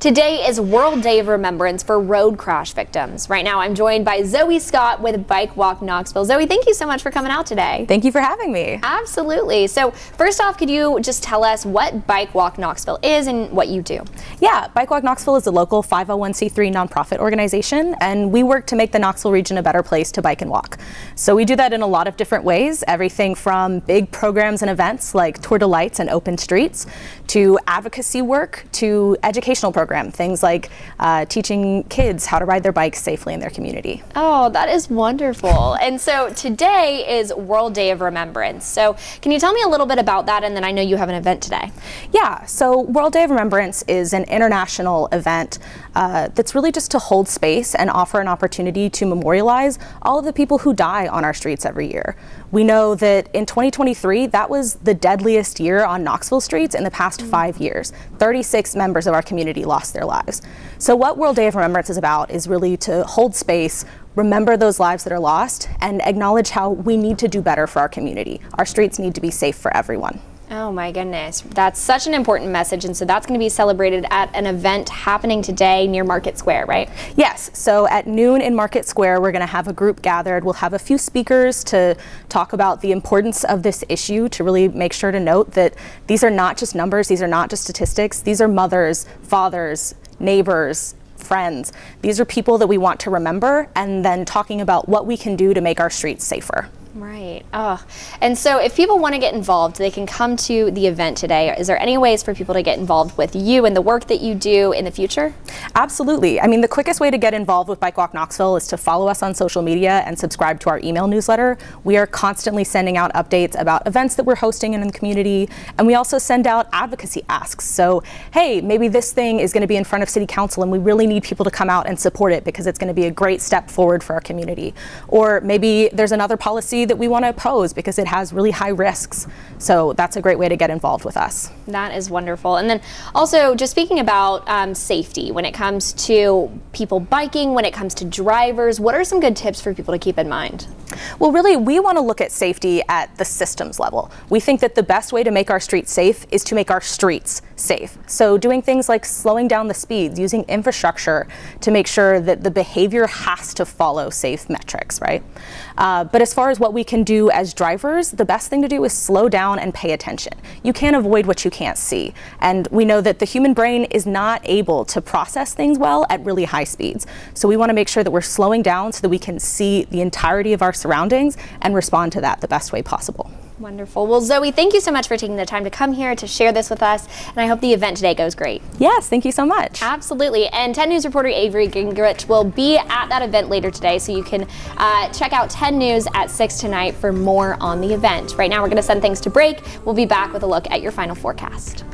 Today is World Day of Remembrance for road crash victims. Right now I'm joined by Zoe Scott with Bike Walk Knoxville. Zoe, thank you so much for coming out today. Thank you for having me. Absolutely. So first off, could you just tell us what Bike Walk Knoxville is and what you do? Yeah, Bike Walk Knoxville is a local 501c3 nonprofit organization, and we work to make the Knoxville region a better place to bike and walk. So we do that in a lot of different ways, everything from big programs and events like Tour de Lights and Open Streets, to advocacy work, to educational programs, things like teaching kids how to ride their bikes safely in their community. Oh, that is wonderful. And so today is World Day of Remembrance. So can you tell me a little bit about that? And then I know you have an event today. Yeah, so World Day of Remembrance is an international event that's really just to hold space and offer an opportunity to memorialize all of the people who die on our streets every year. We know that in 2023, that was the deadliest year on Knoxville streets in the past 5 years. 36 members of our community lost their lives. So what World Day of Remembrance is about is really to hold space, remember those lives that are lost, and acknowledge how we need to do better for our community. Our streets need to be safe for everyone. Oh my goodness, that's such an important message, and so that's going to be celebrated at an event happening today near Market Square, right? Yes, so at noon in Market Square we're going to have a group gathered. We'll have a few speakers to talk about the importance of this issue, to really make sure to note that these are not just numbers, these are not just statistics, these are mothers, fathers, neighbors, friends. These are people that we want to remember, and then talking about what we can do to make our streets safer. Right. Oh, and so if people want to get involved, they can come to the event today. Is there any ways for people to get involved with you and the work that you do in the future? Absolutely. I mean, the quickest way to get involved with Bike Walk Knoxville is to follow us on social media and subscribe to our email newsletter. We are constantly sending out updates about events that we're hosting in the community, and we also send out advocacy asks. So, hey, maybe this thing is going to be in front of City Council and we really need people to come out and support it because it's going to be a great step forward for our community. Or maybe there's another policy that we want to oppose because it has really high risks. So that's a great way to get involved with us. That is wonderful. And then also just speaking about safety when it comes to people biking, when it comes to drivers, what are some good tips for people to keep in mind? Well, really, we want to look at safety at the systems level. We think that the best way to make our streets safe is to make our streets safe. So doing things like slowing down the speeds, using infrastructure to make sure that the behavior has to follow safe metrics, right? But as far as what we can do as drivers, the best thing to do is slow down and pay attention. You can't avoid what you can't see. And we know that the human brain is not able to process things well at really high speeds. So we want to make sure that we're slowing down so that we can see the entirety of our surroundings and respond to that the best way possible. Wonderful. Well, Zoe, thank you so much for taking the time to come here to share this with us, and I hope the event today goes great. Yes, thank you so much. Absolutely. And 10 News reporter Avery Gingrich will be at that event later today, so you can check out 10 News at 6 tonight for more on the event. Right now, we're going to send things to break. We'll be back with a look at your final forecast.